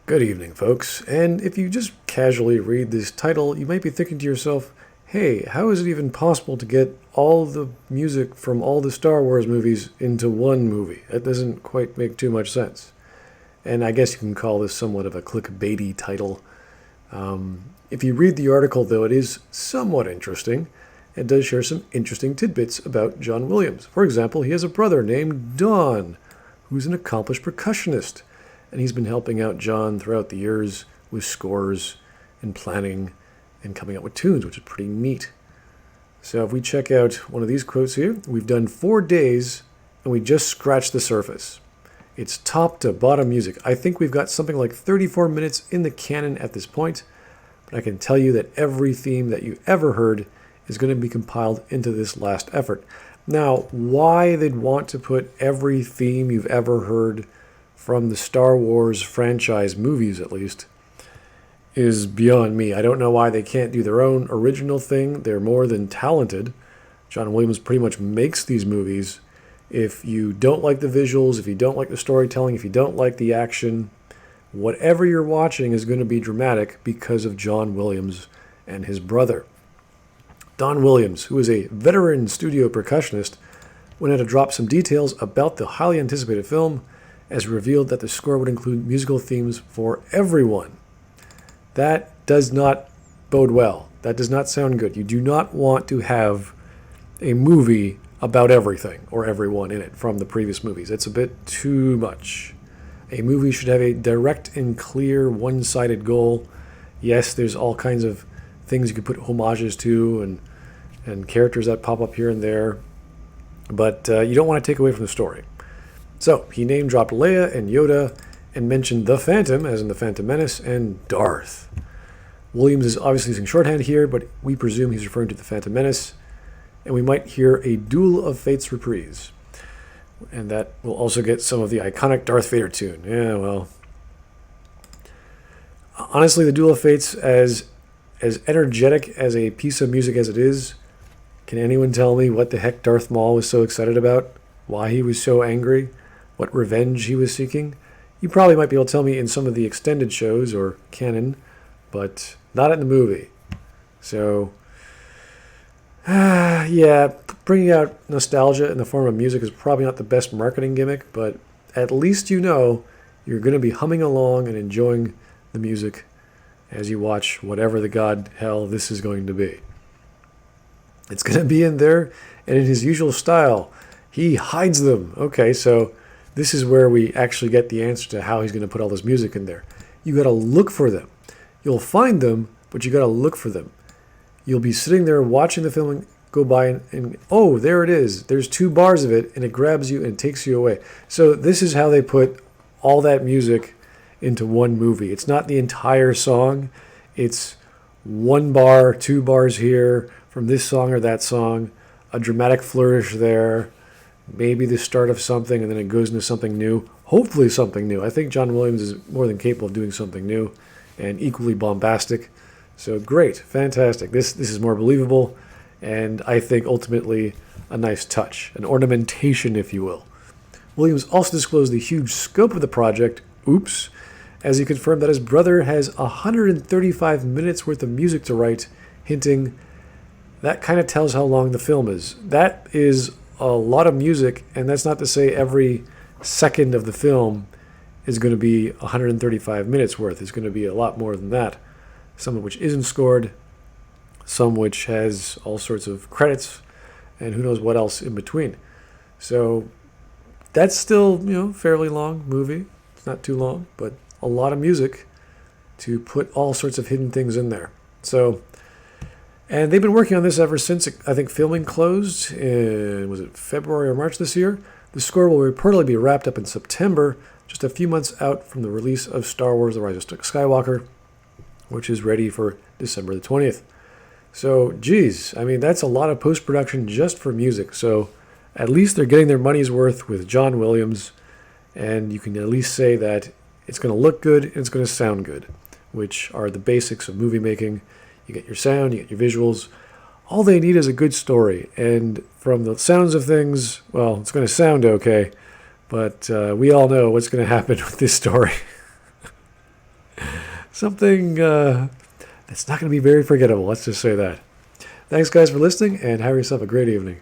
Good evening, folks. And if you just casually read this title, you might be thinking to yourself, hey, how is it even possible to get all the music from all the Star Wars movies into one movie? That doesn't quite make too much sense. And I guess you can call this somewhat of a clickbaity title. If you read the article, though, it is somewhat interesting. It does share some interesting tidbits about John Williams. For example, he has a brother named Don, who's an accomplished percussionist. And he's been helping out John throughout the years with scores and planning and coming up with tunes, which is pretty neat. So if we check out one of these quotes here, we've done 4 days and we just scratched the surface. It's top to bottom music. I think we've got something like 34 minutes in the canon at this point, but I can tell you that every theme that you ever heard is going to be compiled into this last effort. Now, why they'd want to put every theme you've ever heard from the Star Wars franchise movies, at least, is beyond me. I don't know why they can't do their own original thing. They're more than talented. John Williams pretty much makes these movies. If you don't like the visuals, if you don't like the storytelling, if you don't like the action, whatever you're watching is going to be dramatic because of John Williams and his brother. Don Williams, who is a veteran studio percussionist, went on to drop some details about the highly anticipated film, as revealed that the score would include musical themes for everyone. That does not bode well. That does not sound good. You do not want to have a movie about everything or everyone in it from the previous movies. It's a bit too much. A movie should have a direct and clear one-sided goal. Yes, there's all kinds of things you could put homages to and characters that pop up here and there, but you don't want to take away from the story. So, he name-dropped Leia and Yoda and mentioned the Phantom, as in the Phantom Menace, and Darth. Williams is obviously using shorthand here, but we presume he's referring to the Phantom Menace, and we might hear a Duel of Fates reprise. And that will also get some of the iconic Darth Vader tune. Yeah, well. Honestly, the Duel of Fates, as energetic as a piece of music as it is, can anyone tell me what the heck Darth Maul was so excited about? Why he was so angry? What revenge he was seeking? You probably might be able to tell me in some of the extended shows or canon, but not in the movie. So, yeah, bringing out nostalgia in the form of music is probably not the best marketing gimmick, but at least you know you're going to be humming along and enjoying the music as you watch whatever the god hell this is going to be. It's going to be in there, and in his usual style, he hides them. Okay, so this is where we actually get the answer to how he's going to put all this music in there. You got to look for them. You'll find them, but you got to look for them. You'll be sitting there watching the film and go by and oh, there it is. There's 2 bars of it, and it grabs you and takes you away. So this is how they put all that music into one movie. It's not the entire song. It's 1 bar, 2 bars here from this song or that song, a dramatic flourish there, maybe the start of something, and then it goes into something new. Hopefully something new. I think John Williams is more than capable of doing something new and equally bombastic. So great, fantastic. This is more believable, and I think ultimately a nice touch, an ornamentation, if you will. Williams also disclosed the huge scope of the project, oops, as he confirmed that his brother has 135 minutes worth of music to write, hinting that kind of tells how long the film is. That is a lot of music, and that's not to say every second of the film is going to be 135 minutes worth. It's going to be a lot more than that. Some of which isn't scored, some which has all sorts of credits, and who knows what else in between. So that's still, fairly long movie. It's not too long, but a lot of music to put all sorts of hidden things in there. So, and they've been working on this ever since, I think, filming closed in, was it February or March this year? The score will reportedly be wrapped up in September, just a few months out from the release of Star Wars: The Rise of Skywalker, which is ready for December the 20th. So, geez, I mean, that's a lot of post-production just for music. So, at least they're getting their money's worth with John Williams, and you can at least say that it's going to look good and it's going to sound good, which are the basics of movie making. You get your sound, you get your visuals. All they need is a good story. And from the sounds of things, well, it's going to sound okay, but we all know what's going to happen with this story. Something that's not going to be very forgettable. Let's just say that. Thanks, guys, for listening, and have yourself a great evening.